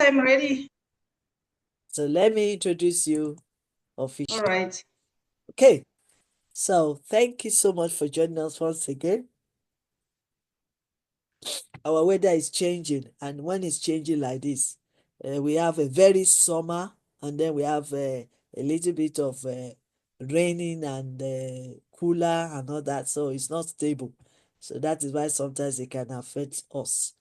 I'm ready. So let me introduce you officially. All right. Okay, so thank you so much for joining us once again. Our weather is changing, and when it's changing like this, we have a very summer, and then we have a little bit of raining and cooler and all that, so it's not stable. So that is why sometimes it can affect us.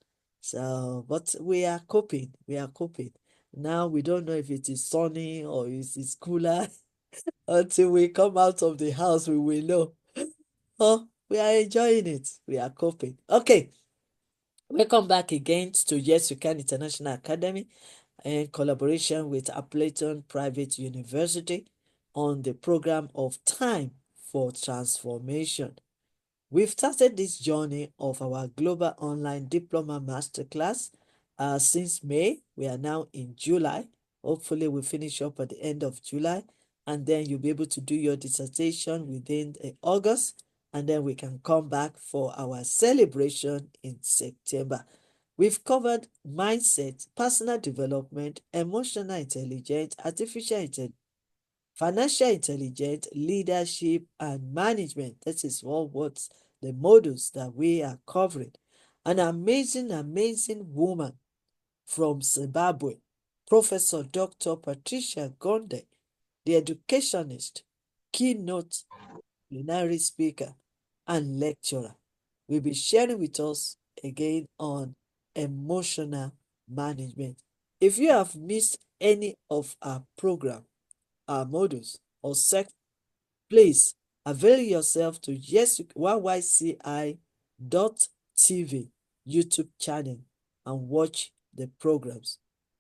So, but we are coping. We are coping. Now we don't know if it is sunny or if it's cooler. Until we come out of the house, we will know. Oh, we are enjoying it. We are coping. Okay. Welcome back again to Y.Y.C.I International Academy in collaboration with Appleton Private University on the program of Time for Transformation. We've started this journey of our global online diploma masterclass since May. We are now in July. Hopefully, we'll finish up at the end of July, and then you'll be able to do your dissertation within August, and then we can come back for our celebration in September. We've covered mindset, personal development, emotional intelligence, artificial intelligence, financial intelligence, leadership, and management. That is all what the modules that we are covering. An amazing, amazing woman from Zimbabwe, Professor Dr. Patricia Gonde, the educationist, keynote plenary speaker, and lecturer, will be sharing with us again on emotional management. If you have missed any of our program, our modules, or sections, please avail yourself to YYCI.tv YouTube channel and watch the programs.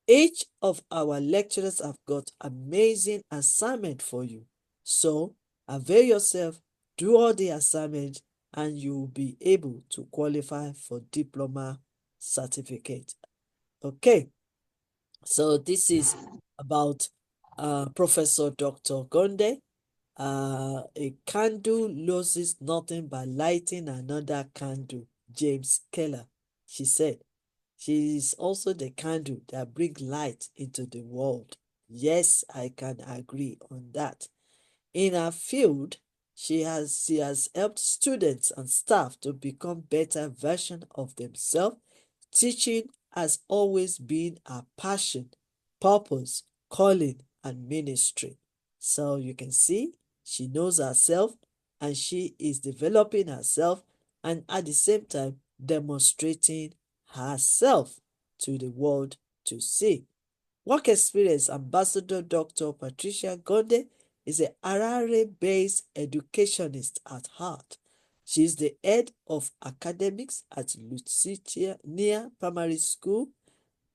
Each of our lecturers have got amazing assignment for you. So avail yourself, do all the assignments, and you will be able to qualify for diploma certificate. Okay, so this is about Professor Dr. Gonde. A candle loses nothing by lighting another candle. James Keller, she said. She is also the candle that brings light into the world. Yes, I can agree on that. In her field, she has helped students and staff to become better version of themselves. Teaching has always been her passion, purpose, calling, and ministry. So you can see she knows herself and she is developing herself and at the same time demonstrating herself to the world to see. Work experience: Ambassador Dr. Patricia Gonde is a Harare-based educationist at heart. She is the head of academics at Y.Y.C.I Primary School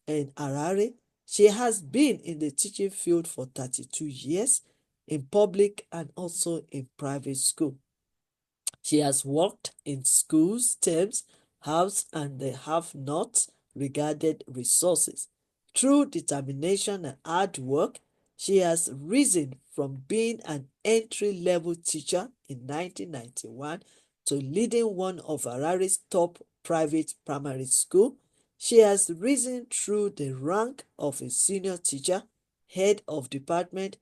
in Harare. She has been in the teaching field for 32 years in public and also in private school. She has worked in schools, terms, have and they have not regarded resources. Through determination and hard work, she has risen from being an entry-level teacher in 1991 to leading one of Harare's top private primary school. She has risen through the rank of a senior teacher, head of department,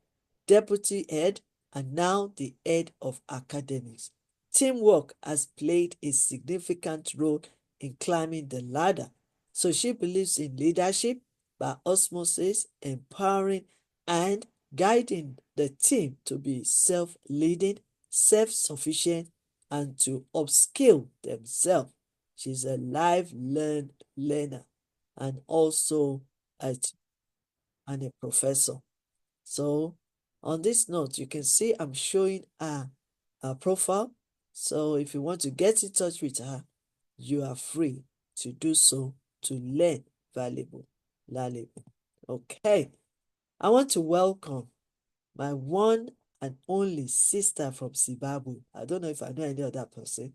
deputy head, and now the head of academics. Teamwork has played a significant role in climbing the ladder. So she believes in leadership by osmosis, empowering and guiding the team to be self-leading, self-sufficient, and to upskill themselves. She's a learner and also and a professor. So on this note, you can see I'm showing her profile. So if you want to get in touch with her, you are free to do so to learn valuable. Okay, I want to welcome my one and only sister from Zimbabwe. I don't know if I know any other person.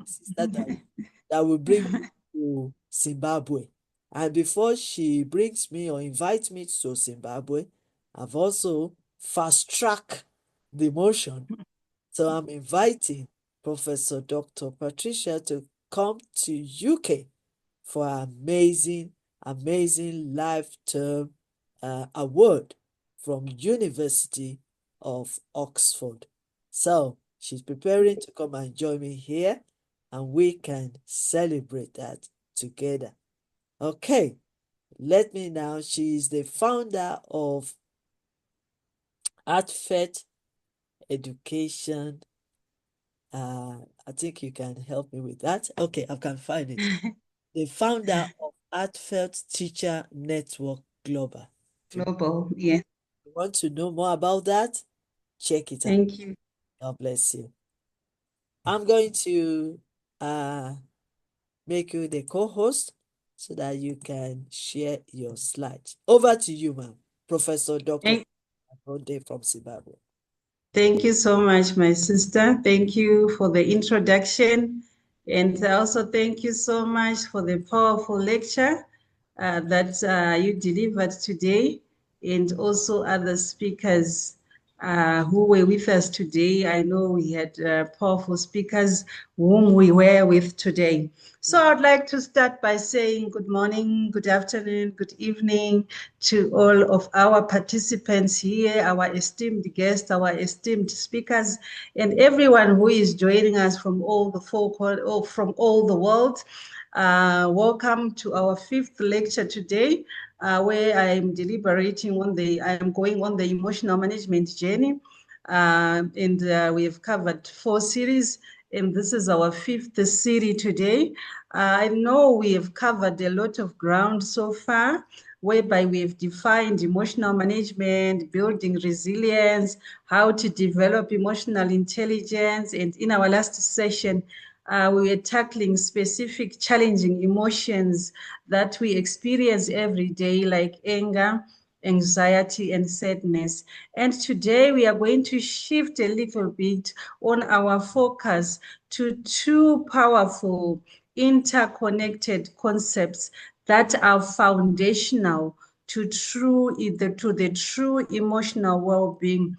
Sister that will bring me to Zimbabwe. And before she brings me or invites me to Zimbabwe, I've also fast-tracked the motion. So I'm inviting Professor Dr. Patricia to come to UK for an amazing amazing lifetime award from University of Oxford. So she's preparing to come and join me here, and we can celebrate that together. Okay, let me now. She is the founder of Artfet Education. I think you can help me with that. Okay, I can find it. The founder of Artfelt Teacher Network Global. Global, yeah. You want to know more about that? Check it out. Thank you. God bless you. I'm going to make you the co-host so that you can share your slides. Over to you, ma'am. Professor Dr. Thank, Gonde from Zimbabwe. thank you so much, my sister. Thank you for the introduction. And also thank you so much for the powerful lecture that you delivered today, and also other speakers who were with us today. I know we had powerful speakers whom we were with today. So I'd like to start by saying good morning, good afternoon, good evening to all of our participants here, our esteemed guests, our esteemed speakers, and everyone who is joining us from all the from all the world. Welcome to our fifth lecture today, where I am deliberating on I am going on the emotional management journey. And we have covered 4 series, and this is our fifth series today. I know we have covered a lot of ground so far, whereby we have defined emotional management, building resilience, how to develop emotional intelligence, and in our last session, we were tackling specific challenging emotions that we experience every day, like anger, anxiety, and sadness. And today we are going to shift a little bit on our focus to 2 powerful interconnected concepts that are foundational to the true emotional well-being,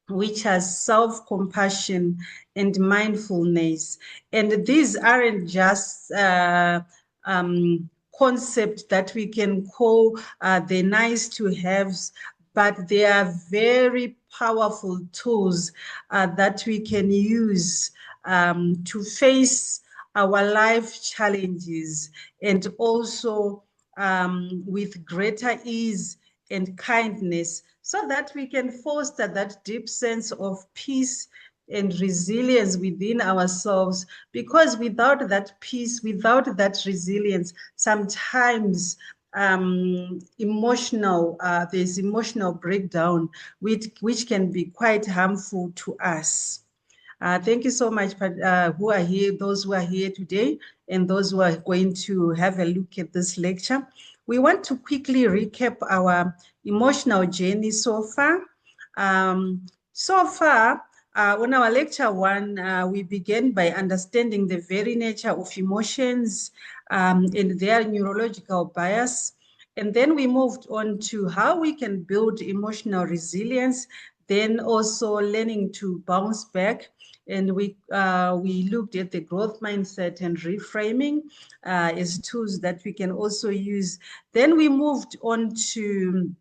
which has self-compassion and mindfulness. And these aren't just concepts that we can call the nice to haves, but they are very powerful tools that we can use to face our life challenges, and also with greater ease and kindness, so that we can foster that deep sense of peace and resilience within ourselves. Because without that peace, without that resilience, sometimes there's emotional breakdown, which can be quite harmful to us. Thank you so much, those who are here today, and those who are going to have a look at this lecture. We want to quickly recap our emotional journey so far. On our lecture 1, we began by understanding the very nature of emotions and their neurological bias. And then we moved on to how we can build emotional resilience, then also learning to bounce back. And we looked at the growth mindset and reframing as tools that we can also use. Then we moved on to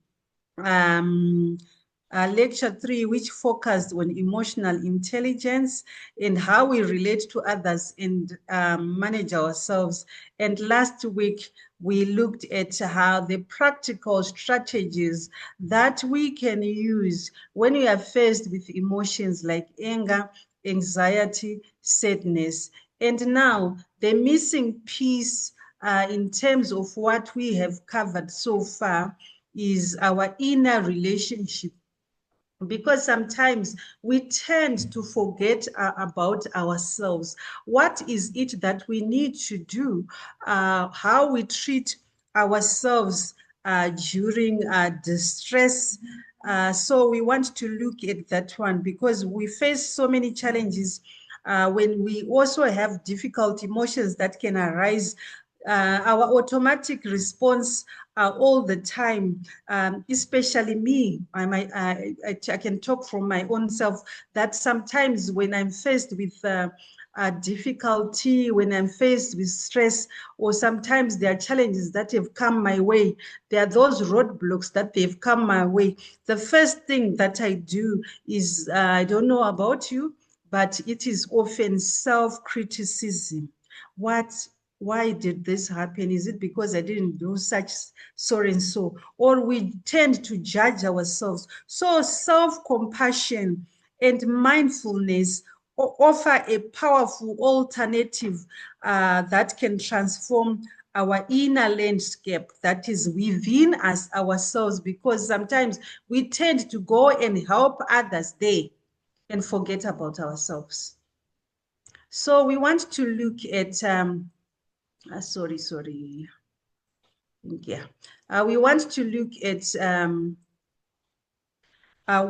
lecture 3, which focused on emotional intelligence and how we relate to others and manage ourselves. And last week, we looked at how the practical strategies that we can use when we are faced with emotions like anger, anxiety, sadness. And now, the missing piece in terms of what we have covered so far is our inner relationship, because sometimes we tend to forget about ourselves. What is it that we need to do? How we treat ourselves during distress. So we want to look at that one, because we face so many challenges when we also have difficult emotions that can arise. Our automatic response all the time, especially me. I can talk from my own self that sometimes when I'm faced with difficulty, when I'm faced with stress, or sometimes there are challenges that have come my way, there are those roadblocks that they've come my way, the first thing that I do is, I don't know about you, but it is often self-criticism. Why did this happen? Is it because I didn't do such so and so? Or we tend to judge ourselves. So self-compassion and mindfulness offer a powerful alternative that can transform our inner landscape that is within us ourselves, because sometimes we tend to go and help others there and forget about ourselves. So we want to look at, we want to look at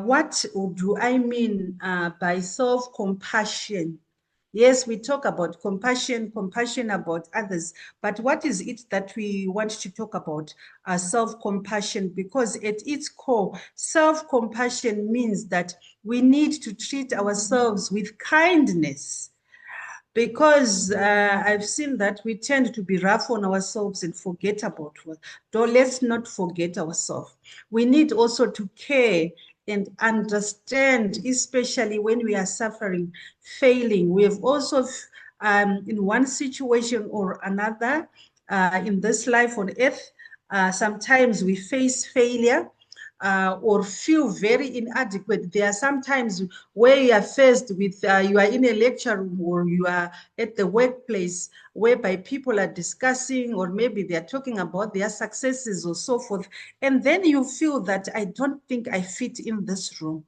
what do I mean by self-compassion? Yes, we talk about compassion about others, but what is it that we want to talk about? Self-compassion, because at its core, self-compassion means that we need to treat ourselves with kindness, because I've seen that we tend to be rough on ourselves and forget about what. Though let's not forget ourselves. We need also to care and understand, especially when we are suffering, failing. We have also, in one situation or another, in this life on earth, sometimes we face failure. Or feel very inadequate. There are some times where you are faced with, you are in a lecture room or you are at the workplace whereby people are discussing, or maybe they are talking about their successes or so forth. And then you feel that I don't think I fit in this room.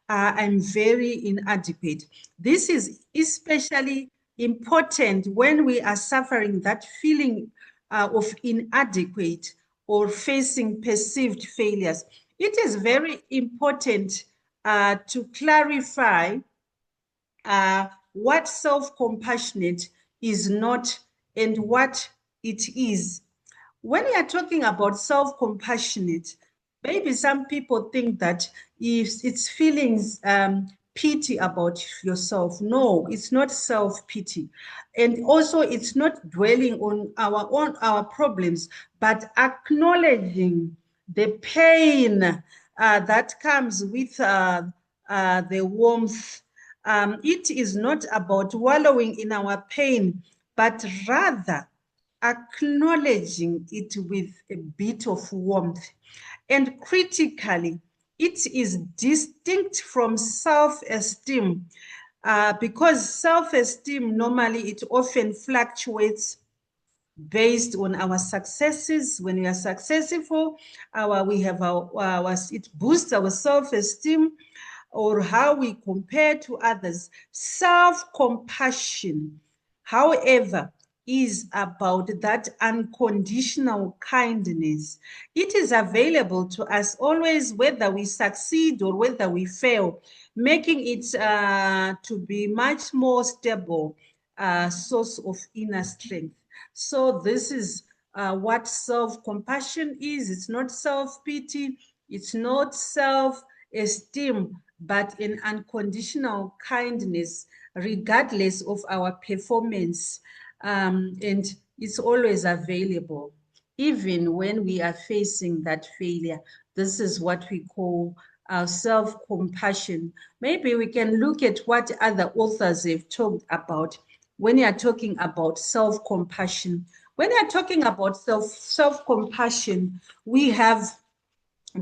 I'm very inadequate. This is especially important when we are suffering that feeling of inadequate or facing perceived failures. It is very important to clarify what self-compassionate is not and what it is. When we are talking about self-compassionate, maybe some people think that if it's feelings pity about yourself. No, it's not self-pity. And also it's not dwelling on our problems, but acknowledging the pain that comes with the warmth. It is not about wallowing in our pain, but rather acknowledging it with a bit of warmth. And critically, it is distinct from self-esteem, because self-esteem normally, it often fluctuates based on our successes. When we are successful, it boosts our self-esteem, or how we compare to others. Self-compassion, however, is about that unconditional kindness. It is available to us always, whether we succeed or whether we fail, making it to be much more stable source of inner strength. So this is what self-compassion is. It's not self-pity, it's not self-esteem, but an unconditional kindness, regardless of our performance. And it's always available, even when we are facing that failure. This is what we call self-compassion. Maybe we can look at what other authors have talked about when you are talking about self-compassion. When you are talking about self-compassion, we have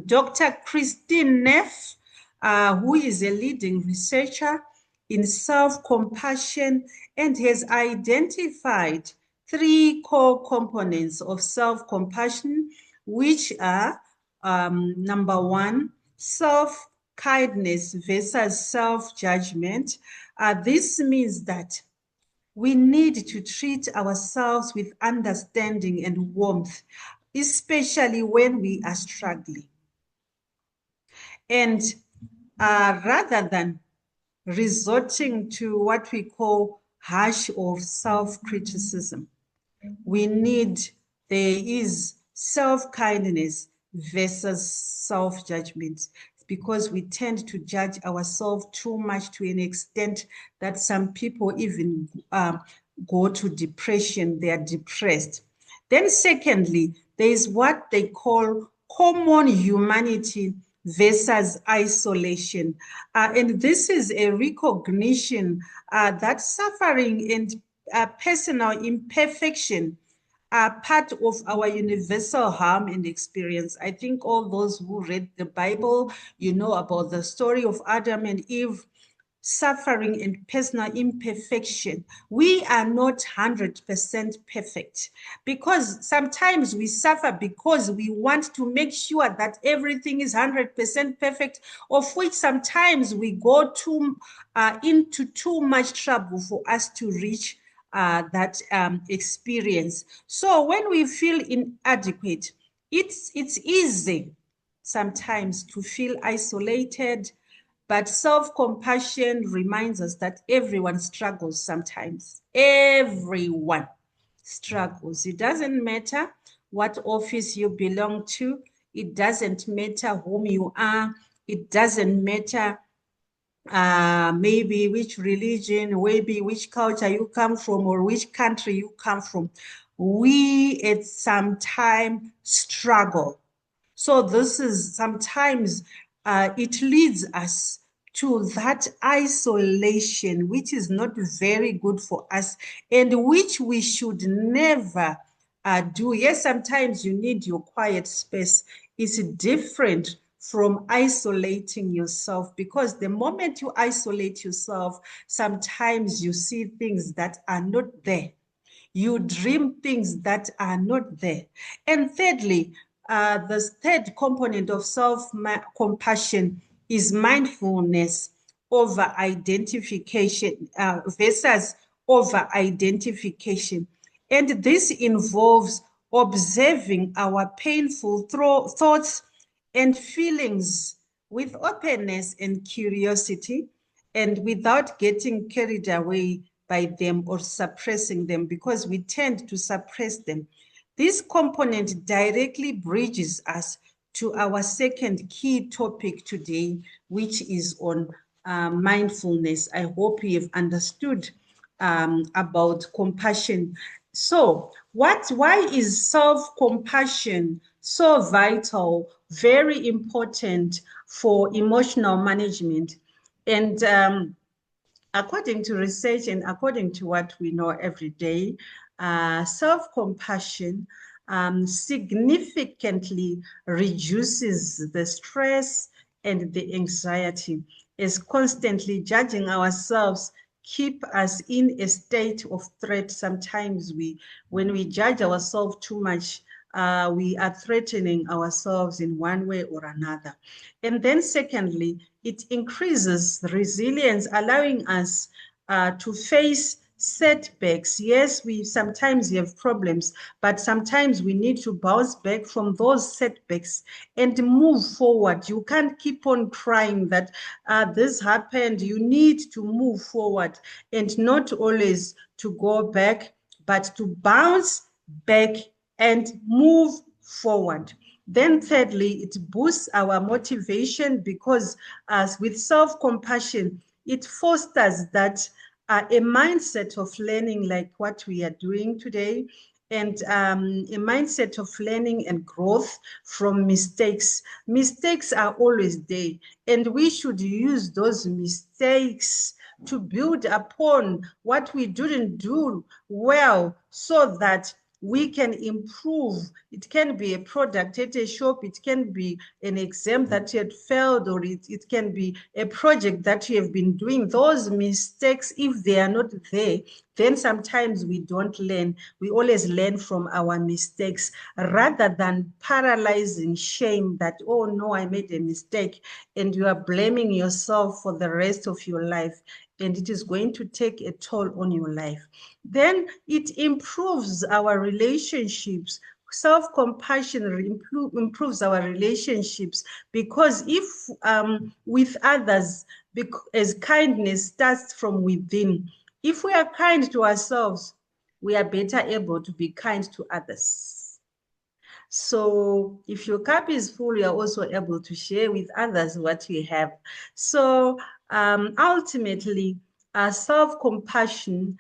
Dr. Christine Neff, who is a leading researcher in self-compassion and has identified 3 core components of self-compassion, which are number 1, self-kindness versus self-judgment. This means that we need to treat ourselves with understanding and warmth, especially when we are struggling. And rather than resorting to what we call harsh or self-criticism, there is self-kindness versus self-judgment. because we tend to judge ourselves too much to an extent that some people even go to depression. They are depressed. Then secondly, there is what they call common humanity versus isolation. And this is a recognition that suffering and personal imperfection are part of our universal harm and experience. I think all those who read the Bible, you know about the story of Adam and Eve, suffering and personal imperfection. We are not 100% perfect, because sometimes we suffer because we want to make sure that everything is 100% perfect, of which sometimes we go into too much trouble for us to reach that experience. So when we feel inadequate, it's easy sometimes to feel isolated, but self-compassion reminds us that everyone struggles sometimes. Everyone struggles. It doesn't matter what office you belong to. It doesn't matter whom you are. It doesn't matter maybe which religion, maybe which culture you come from or which country you come from. We at some time struggle. So this is sometimes it leads us to that isolation, which is not very good for us and which we should never do. Yes, sometimes you need your quiet space. It's different from isolating yourself, because the moment you isolate yourself, sometimes you see things that are not there. You dream things that are not there. And thirdly, the third component of self-compassion is mindfulness over identification versus over identification. And this involves observing our painful thoughts and feelings with openness and curiosity, and without getting carried away by them or suppressing them, because we tend to suppress them. This component directly bridges us to our second key topic today, which is on mindfulness. I hope you have understood about compassion. So why is self-compassion so vital, very important for emotional management? And according to research and according to what we know every day, self-compassion significantly reduces the stress and the anxiety, as constantly judging ourselves keep us in a state of threat. Sometimes when we judge ourselves too much, we are threatening ourselves in one way or another. And then secondly, it increases resilience, allowing us to face setbacks. Yes, we sometimes have problems, but sometimes we need to bounce back from those setbacks and move forward. You can't keep on crying that this happened. You need to move forward and not always to go back, but to bounce back and move forward. Then thirdly, it boosts our motivation, because as with self-compassion, it fosters that a mindset of learning, like what we are doing today, and a mindset of learning and growth from mistakes. Mistakes are always there, and we should use those mistakes to build upon what we didn't do well, so that we can improve. It can be a product at a shop, it can be an exam that you had failed, or it can be a project that you have been doing. Those mistakes, if they are not there, then sometimes we don't learn. We always learn from our mistakes, rather than paralyzing shame that, oh no, I made a mistake, and you are blaming yourself for the rest of your life, and it is going to take a toll on your life. Then it improves our relationships. Self-compassion improves our relationships, because if with others, as kindness starts from within, if we are kind to ourselves, we are better able to be kind to others. So if your cup is full, you're also able to share with others what you have. So ultimately, self-compassion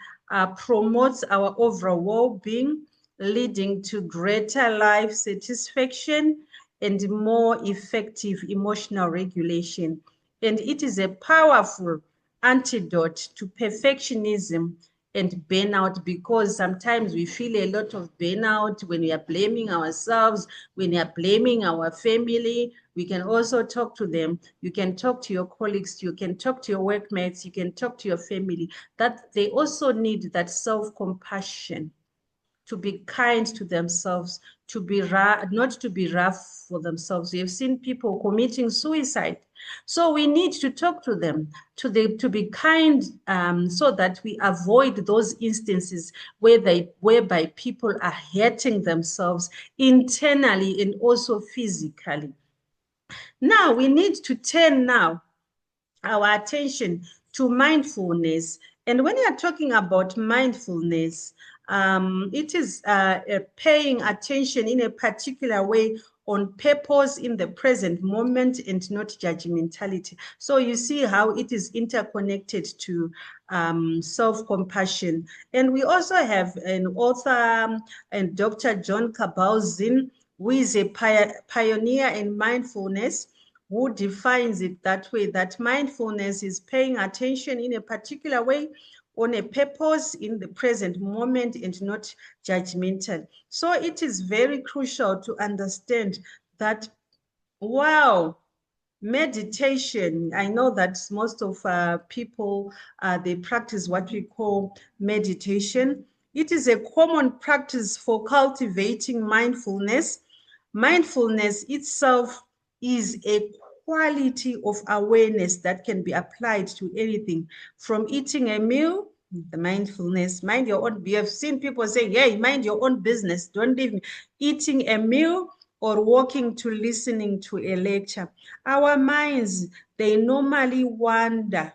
promotes our overall well-being, leading to greater life satisfaction and more effective emotional regulation. And it is a powerful antidote to perfectionism and burnout, because sometimes we feel a lot of burnout when we are blaming ourselves, when we are blaming our family. We can also talk to them. You can talk to your colleagues, you can talk to your workmates, you can talk to your family, that they also need that self-compassion, to be kind to themselves, to be not to be rough for themselves. You've seen people committing suicide. So we need to talk to them, to be kind, so that we avoid those instances whereby people are hurting themselves internally and also physically. Now we need to turn now our attention to mindfulness. And when you are talking about mindfulness, it is paying attention in a particular way on purpose in the present moment and not judgmentality. So you see how it is interconnected to self-compassion. And we also have an author, and Dr. John Kabat-Zinn, who is a pioneer in mindfulness, who defines it that way, that mindfulness is paying attention in a particular way on a purpose in the present moment and not judgmental. So it is very crucial to understand that, wow, meditation, I know that most of people, they practice what we call meditation. It is a common practice for cultivating mindfulness. Mindfulness itself is a quality of awareness that can be applied to anything, from eating a meal, the mindfulness, mind your own. We have seen people say, hey, mind your own business, don't leave me. Eating a meal or walking to listening to a lecture. Our minds, they normally wander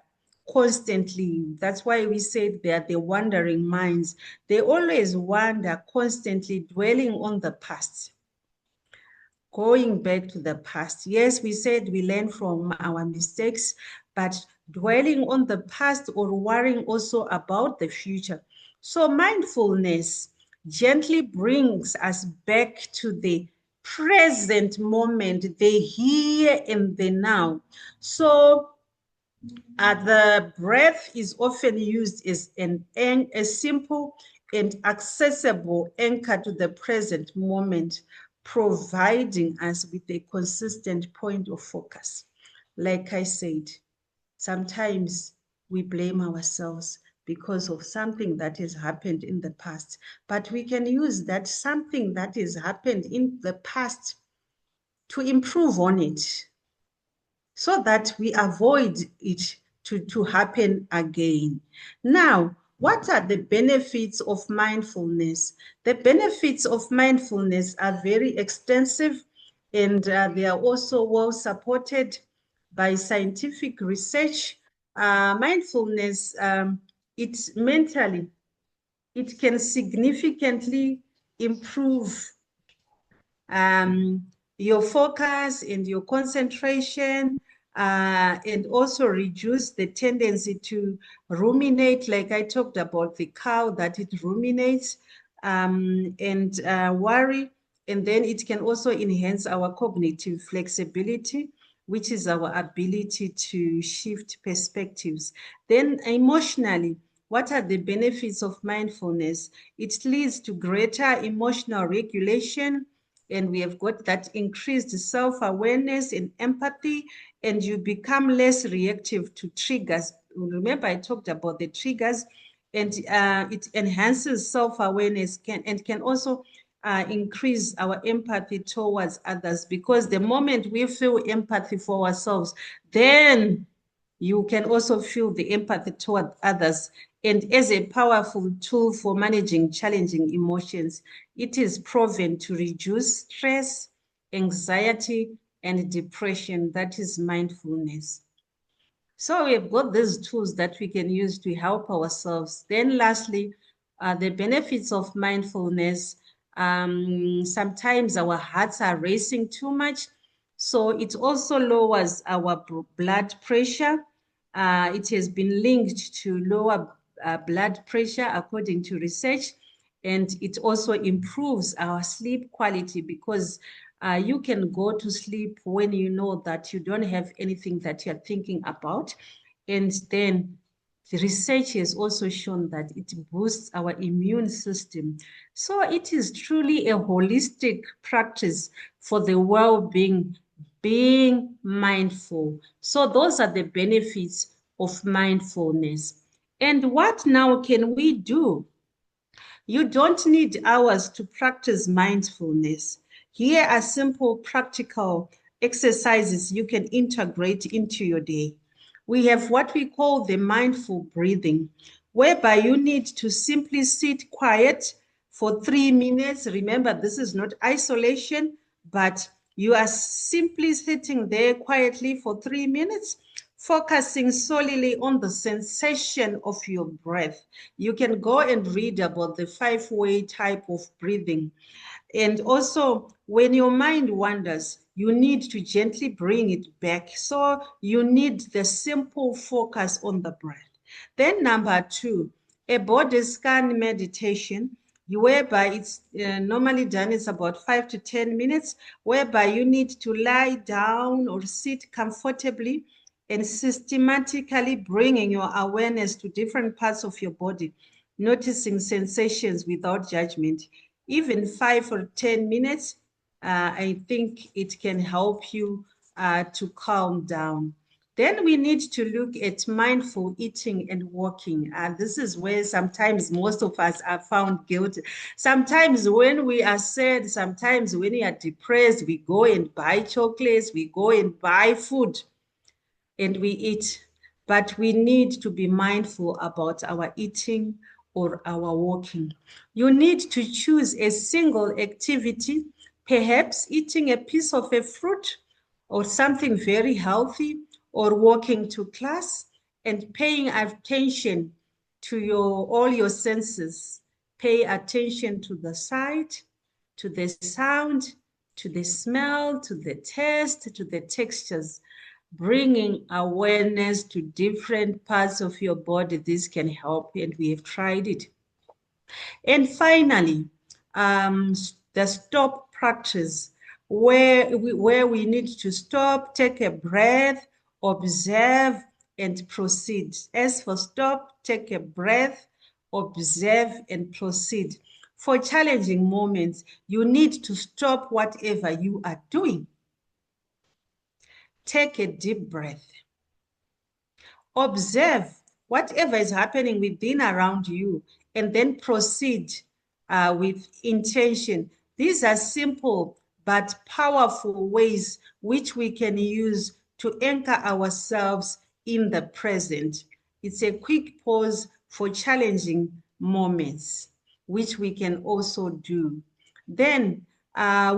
constantly. That's why we said they are the wandering minds. They always wander constantly, dwelling on the past, going back to the past. Yes, we said we learn from our mistakes, but dwelling on the past or worrying also about the future. So mindfulness gently brings us back to the present moment, the here and the now. So the breath is often used as a simple and accessible anchor to the present moment, providing us with a consistent point of focus. Like I said, sometimes we blame ourselves because of something that has happened in the past, but we can use that something that has happened in the past to improve on it, so that we avoid it to happen again. Now, what are the benefits of mindfulness? The benefits of mindfulness are very extensive, and they are also well supported by scientific research. Mindfulness, it's mentally, it can significantly improve um, your focus and your concentration, and also reduce the tendency to ruminate, like I talked about the cow, that it ruminates, and worry. And then it can also enhance our cognitive flexibility, which is our ability to shift perspectives. Then emotionally, what are the benefits of mindfulness? It leads to greater emotional regulation, and we have got that increased self-awareness and empathy, and you become less reactive to triggers. Remember, I talked about the triggers, and it enhances self-awareness and can also increase our empathy towards others, because the moment we feel empathy for ourselves, then you can also feel the empathy toward others. And as a powerful tool for managing challenging emotions, it is proven to reduce stress, anxiety, and depression. That is mindfulness. So we've got these tools that we can use to help ourselves. Then lastly, the benefits of mindfulness. Sometimes our hearts are racing too much. So it also lowers our blood pressure. It has been linked to lower blood pressure according to research. And it also improves our sleep quality because you can go to sleep when you know that you don't have anything that you're thinking about. And then the research has also shown that it boosts our immune system. So it is truly a holistic practice for the well-being, being mindful. So those are the benefits of mindfulness. And what now can we do? You don't need hours to practice mindfulness. Here are simple practical exercises you can integrate into your day. We have what we call the mindful breathing, whereby you need to simply sit quiet for 3 minutes. Remember, this is not isolation, but you are simply sitting there quietly for 3 minutes, focusing solely on the sensation of your breath. You can go and read about the 5-way type of breathing. And also, when your mind wanders, you need to gently bring it back. So you need the simple focus on the breath. Then number 2, a body scan meditation, whereby it's normally done, it's about 5 to 10 minutes, whereby you need to lie down or sit comfortably and systematically bringing your awareness to different parts of your body, noticing sensations without judgment. Even 5 or 10 minutes, I think it can help you to calm down. Then we need to look at mindful eating and walking. And this is where sometimes most of us are found guilty. Sometimes when we are sad, sometimes when we are depressed, we go and buy chocolates, we go and buy food and we eat. But we need to be mindful about our eating or our walking. You need to choose a single activity, perhaps eating a piece of a fruit or something very healthy, or walking to class and paying attention to all your senses. Pay attention to the sight, to the sound, to the smell, to the taste, to the textures. Bringing awareness to different parts of your body, this can help, and we have tried it. And finally, the stop practice, where we need to stop, take a breath, observe, and proceed. As for stop, take a breath, observe, and proceed. For challenging moments, you need to stop whatever you are doing. Take a deep breath. Observe whatever is happening within around you, and then proceed with intention. These are simple but powerful ways which we can use to anchor ourselves in the present. It's a quick pause for challenging moments, which we can also do. Then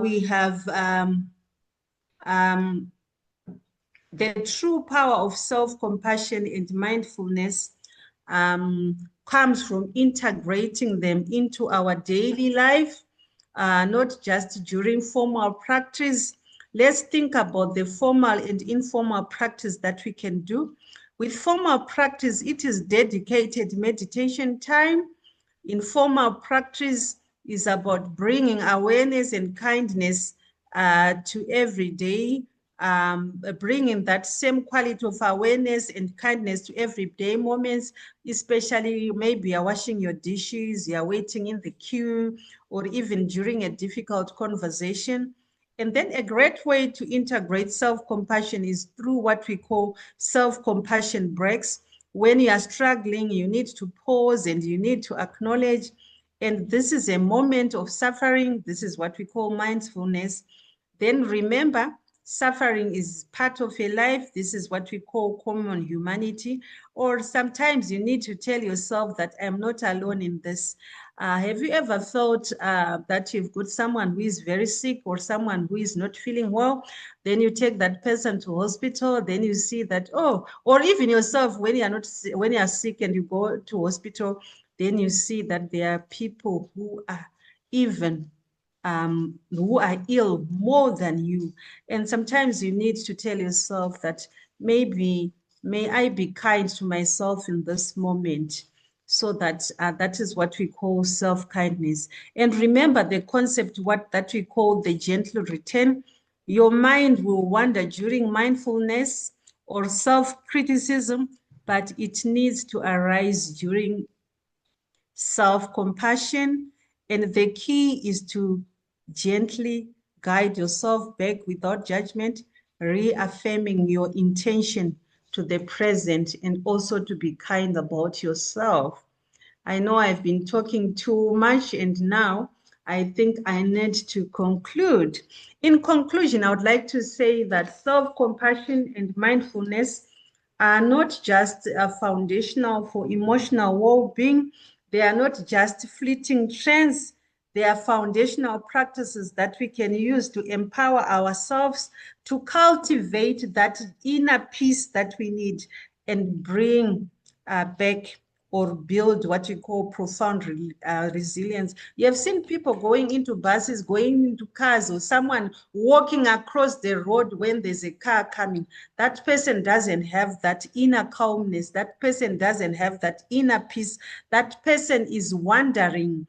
we have the true power of self-compassion and mindfulness comes from integrating them into our daily life, not just during formal practice. Let's think about the formal and informal practice that we can do. With formal practice, it is dedicated meditation time. Informal practice is about bringing awareness and kindness to every day, bringing that same quality of awareness and kindness to everyday moments, especially maybe you're washing your dishes, you're waiting in the queue, or even during a difficult conversation. And then a great way to integrate self-compassion is through what we call self-compassion breaks. When you are struggling, you need to pause and you need to acknowledge. And this is a moment of suffering. This is what we call mindfulness. Then remember, suffering is part of a life. This is what we call common humanity. Or sometimes you need to tell yourself that I'm not alone in this. Have you ever felt that you've got someone who is very sick or someone who is not feeling well? Then you take that person to hospital. Then you see that, oh, or even yourself, when you are sick and you go to hospital, then you see that there are people who are even who are ill more than you. And sometimes you need to tell yourself that maybe, may I be kind to myself in this moment. So that that is what we call self-kindness. And remember the concept, what that we call the gentle return. Your mind will wander during mindfulness or self-criticism, but it needs to arise during self-compassion. And the key is to gently guide yourself back without judgment, reaffirming your intention to the present, and also to be kind about yourself. I know I've been talking too much, and now I think I need to conclude. In conclusion, I would like to say that self-compassion and mindfulness are not just foundational for emotional well-being. They are not just fleeting trends. They are foundational practices that we can use to empower ourselves to cultivate that inner peace that we need and bring back or build what we call profound resilience. You have seen people going into buses, going into cars, or someone walking across the road when there's a car coming. That person doesn't have that inner calmness. That person doesn't have that inner peace. That person is wandering.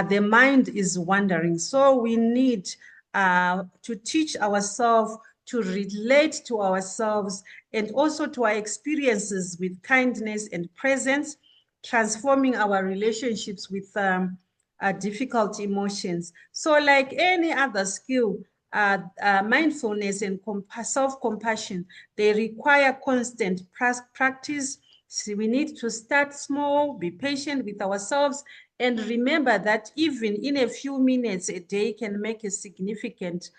The mind is wandering. So we need to teach ourselves to relate to ourselves and also to our experiences with kindness and presence, transforming our relationships with difficult emotions. So like any other skill, mindfulness and self-compassion, they require constant practice. So we need to start small, be patient with ourselves, and remember that even in a few minutes a day can make a significant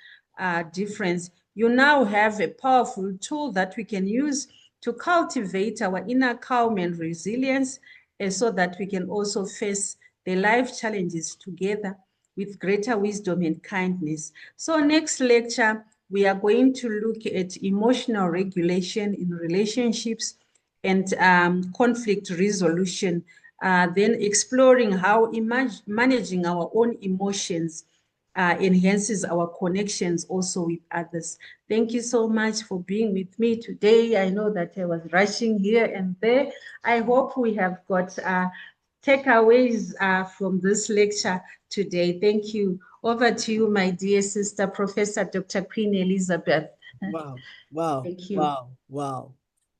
difference. You now have a powerful tool that we can use to cultivate our inner calm and resilience, so that we can also face the life challenges together with greater wisdom and kindness. So next lecture, we are going to look at emotional regulation in relationships and conflict resolution, then exploring how managing our own emotions enhances our connections also with others. Thank you so much for being with me today. I know that I was rushing here and there. I hope we have got takeaways from this lecture today. Thank you. Over to you, my dear sister, Professor Dr. Queen Elizabeth. Wow, wow, Thank you. wow, wow.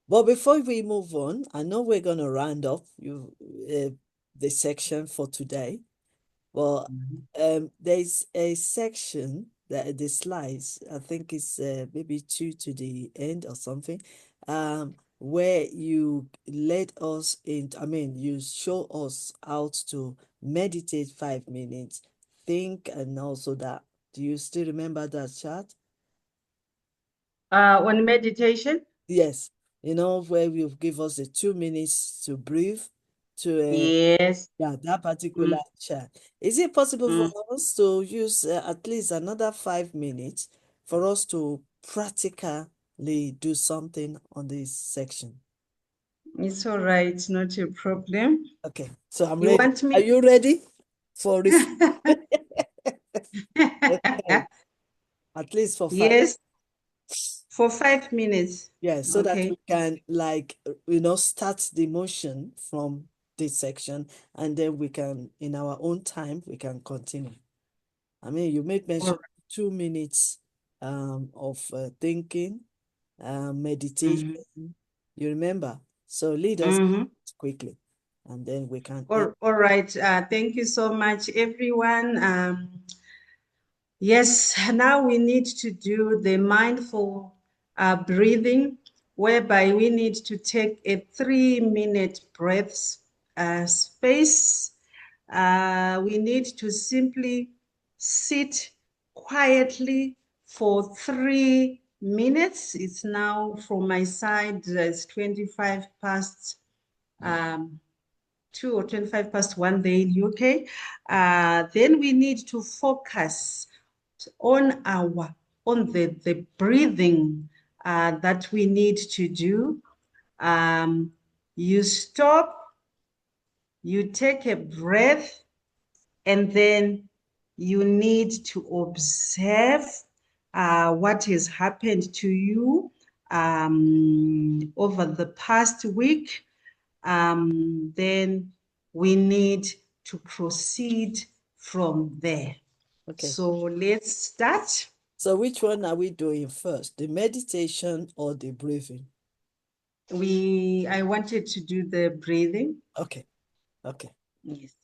But before we move on, I know we're going to round up the section for today. Well, there's a section that the slides, I think it's maybe 2 to the end or something, where you let us in, I mean, you show us how to meditate 5 minutes, think, and also that. Do you still remember that chart? On meditation? Yes, you know, where you give us the 2 minutes to breathe to Yes. yeah, that particular chart. Is it possible for Mm. us to use at least another 5 minutes for us to practically do something on this section? It's all right, not a problem. Okay, so I'm You ready. want Are me? you ready for Okay, at least for 5. Yes, for 5 minutes. Yeah, so that Okay. we can like start the motion from this section, and then we can in our own time we can continue. I mean, you made All mention right. 2 minutes of thinking, meditation. Mhm. You remember? So lead us Mhm. quickly, and then we can end. All right. Thank you so much, everyone. Yes, now we need to do the mindful breathing, whereby we need to take a 3-minute breath space. We need to simply sit quietly for 3 minutes. It's now from my side, it's 25 past 2 or 25 past 1 day in UK. Then we need to focus on the breathing that we need to do. You stop, you take a breath, and then you need to observe what has happened to you over the past week. Then we need to proceed from there. Okay. So let's start. So which one are we doing first, the meditation or the breathing? I wanted to do the breathing. Okay. Okay. Yes.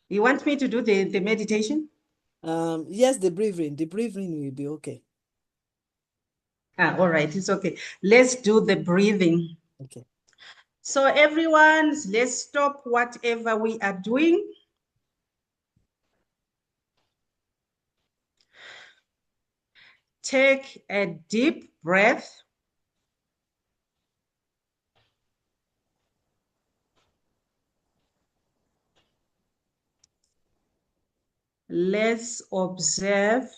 You want me to do the meditation? Yes, the breathing. The breathing will be okay. All right, it's okay. Let's do the breathing. Okay. So everyone, let's stop whatever we are doing. Take a deep breath. Let's observe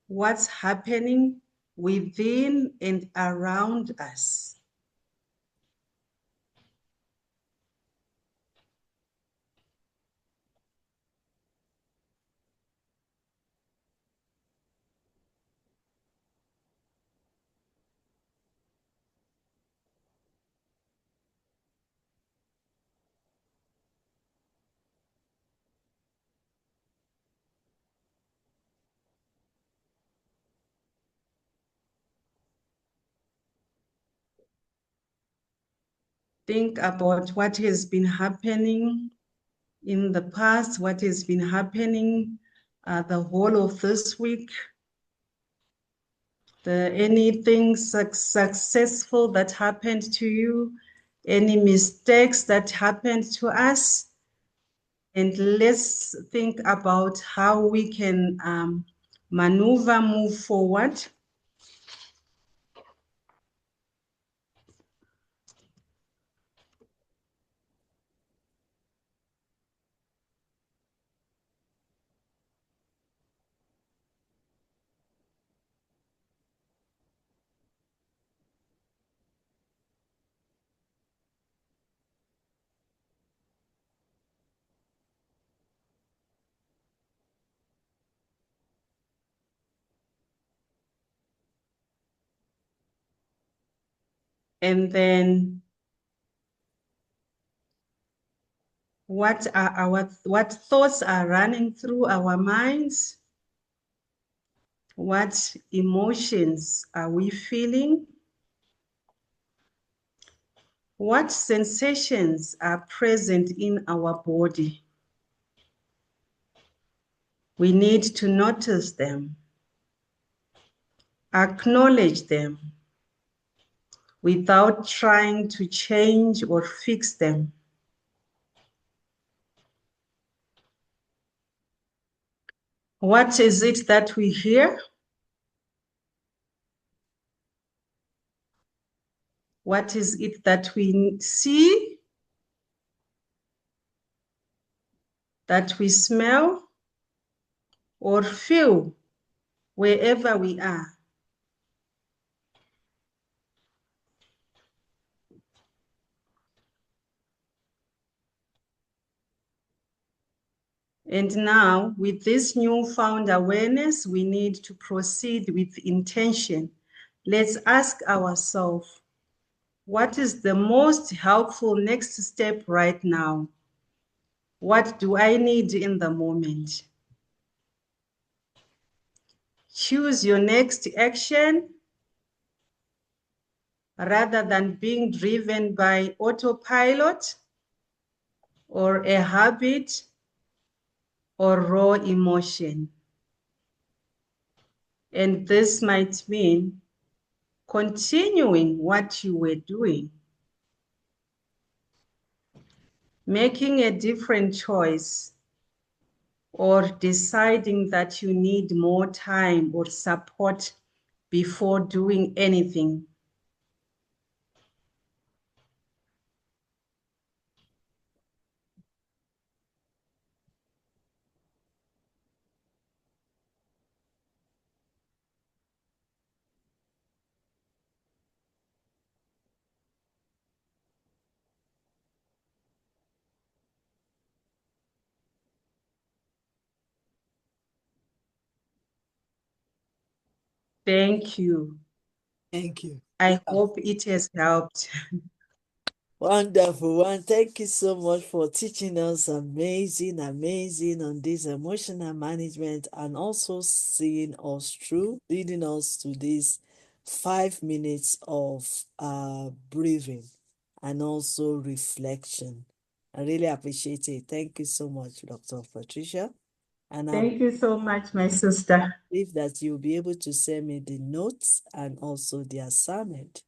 what's happening within and around us. Think about what has been happening in the past, what has been happening the whole of this week. Anything successful that happened to you, any mistakes that happened to us. And let's think about how we can move forward. And then what thoughts are running through our minds? What emotions are we feeling? What sensations are present in our body? We need to notice them, acknowledge them without trying to change or fix them. What is it that we hear? What is it that we see? That we smell or feel wherever we are? And now, with this newfound awareness, we need to proceed with intention. Let's ask ourselves, what is the most helpful next step right now? What do I need in the moment? Choose your next action rather than being driven by autopilot or a habit or raw emotion. And this might mean continuing what you were doing, making a different choice, or deciding that you need more time or support before doing anything. Thank you. Thank you. I hope it has helped. Wonderful one. Thank you so much for teaching us amazing on this emotional management and also seeing us through, leading us to this 5 minutes of breathing and also reflection. I really appreciate it. Thank you so much, Dr. Patricia. And I Thank you so much, my sister. believe that you'll be able to send me the notes and also the assignment.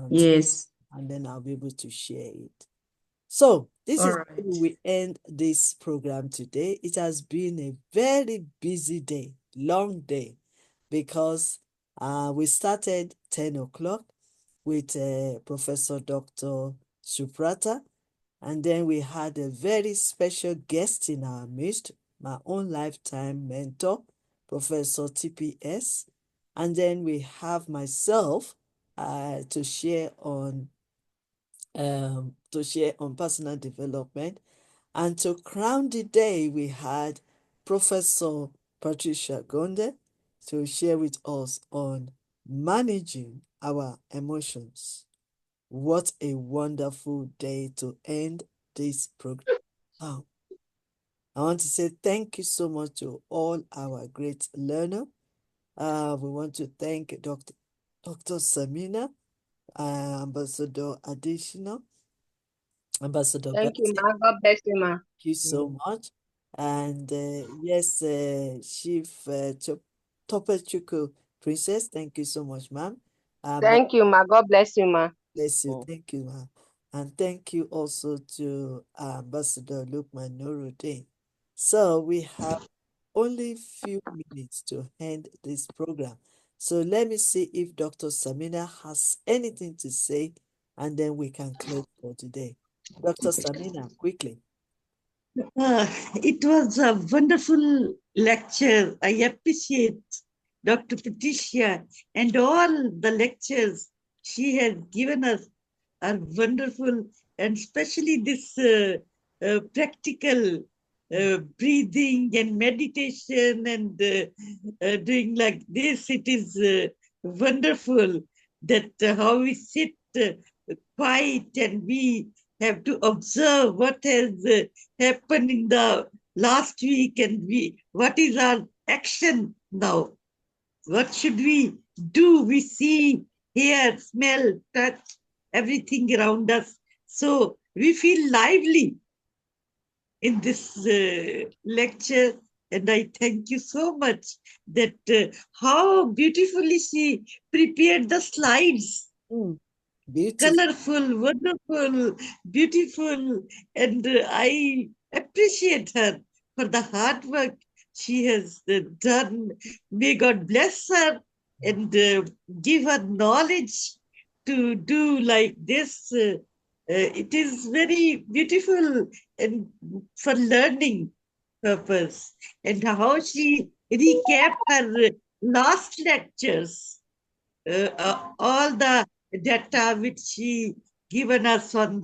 Yes. And then I'll be able to share it. So this All is right. where we end this program today. It has been a very busy day, long day, because we started 10 o'clock with Professor Dr. Suprata, and then we had a very special guest in our midst, my own lifetime mentor, Professor TPS, and then we have myself to share on personal development. And to crown the day, we had Professor Patricia Gonde to share with us on managing our emotions. What a wonderful day to end this program. Wow. I want to say thank you so much to all our great learners. We want to thank Dr. Samina, Ambassador Additional, Ambassador Thank you, Betty. ma. God bless you, ma. Thank you so much. And yes, Chief Topechukwu Princess, thank you so much, ma'am. Thank you, ma. God bless you, ma. Bless you. Thank you, ma'am. And thank you also to Ambassador Lukman Nuruddin. So we have only few minutes to end this program. So let me see if Dr. Samina has anything to say, and then we can close for today. Dr. Samina, quickly. It was a wonderful lecture. I appreciate Dr. Patricia and all the lectures she has given us are wonderful, and especially this practical breathing and meditation and doing like this. It is wonderful that how we sit quiet and we have to observe what has happened in the last week and what is our action now. What should we do? We see, hear, smell, touch everything around us. So we feel lively in this lecture. And I thank you so much that how beautifully she prepared the slides. Beautiful. Colorful, wonderful, beautiful. And I appreciate her for the hard work she has done. May God bless her and give her knowledge to do like this. It is very beautiful and for learning purpose. And how she recap her last lectures, all the data which she given us on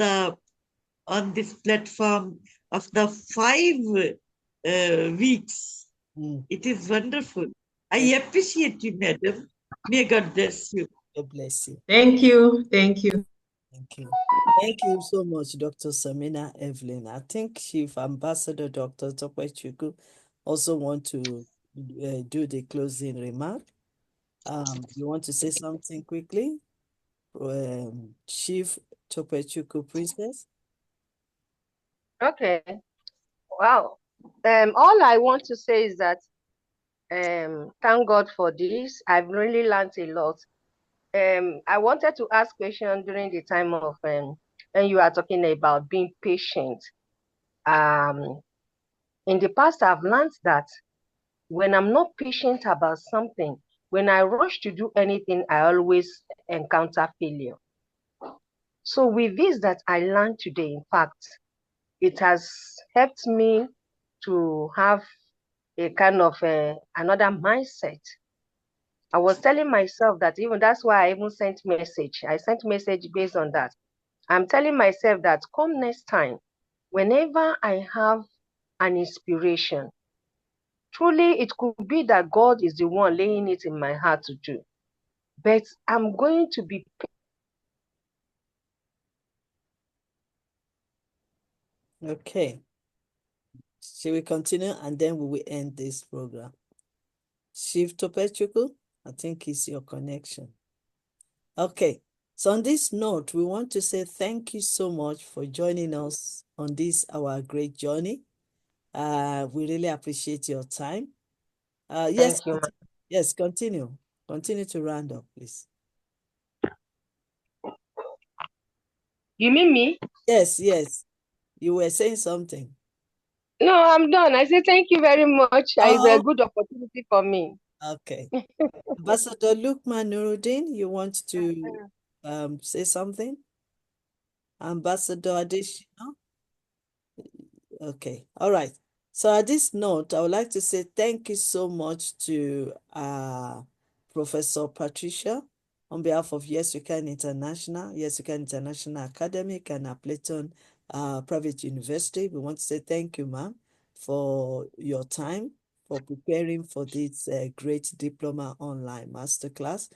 this platform of the 5 weeks. It is wonderful. I appreciate you, madam. May God bless you. God bless you. Thank you. Thank you. Thank you. Thank you so much, Dr. Samina Evelyn. I think Chief Ambassador Dr. Topechukwu also want to do the closing remark. You want to say something quickly? Chief Topechukwu Princess? Okay. Wow. All I want to say is that thank God for this. I've really learned a lot. I wanted to ask question during the time of when you are talking about being patient. In the past, I've learned that when I'm not patient about something, when I rush to do anything, I always encounter failure. So with this that I learned today, in fact, it has helped me to have a kind of another mindset. I was telling myself that even that's why I even sent message. I sent message based on that. I'm telling myself that come next time, whenever I have an inspiration, Truly, it could be that God is the one laying it in my heart to do. But I'm going to be. Okay. Shall we continue and then we will end this program? Shift Topechuku, I think it's your connection. Okay. So on this note, we want to say thank you so much for joining us on this, our great journey. We really appreciate your time. Yes, Thank you, ma'am. yes, continue. Continue to round up, please. You mean me? Yes, yes. You were saying something. No, I'm done. I say thank you very much. It's a Oh, good opportunity for me. okay. Ambassador Lukman Nuruddin, you want to say something? Ambassador Adeshina? Okay, all right. So at this note, I would like to say thank you so much to Professor Patricia on behalf of Y.Y.C.I International, Y.Y.C.I International Academic and Appleton Private University. We want to say thank you, ma'am, for your time, for preparing for this great diploma online masterclass,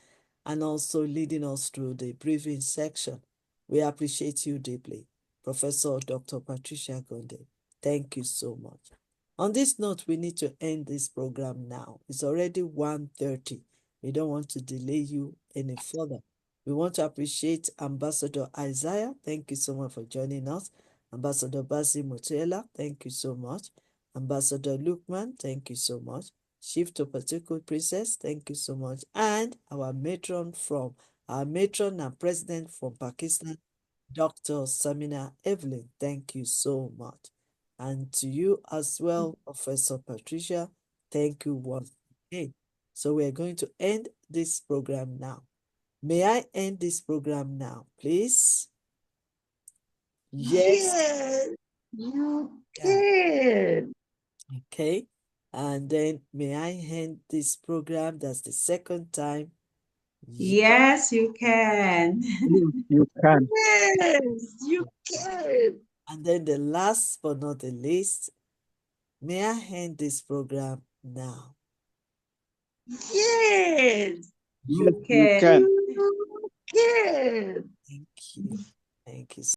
and also leading us through the briefing section. We appreciate you deeply, Professor Dr. Patricia Gonde. Thank you so much. On this note, we need to end this program now. It's already 1:30. We don't want to delay you any further. We want to appreciate Ambassador Isaiah. Thank you so much for joining us. Ambassador Basi Motela, thank you so much. Ambassador Lukman, thank you so much. Chief Topatico Princess, thank you so much. And our matron and president from Pakistan, Dr. Samina Evelyn, thank you so much. And to you as well, Professor Patricia, thank you once again. So we're going to end this program now. May I end this program now, please? Yes. Yes, you Yeah. can. Okay. And then may I end this program? That's the second time. Yes, you can. You can. Yes, you can. And then the last but not the least, may I end this program now? Yes, Yes, You you can. can. you can. Thank you. Thank you.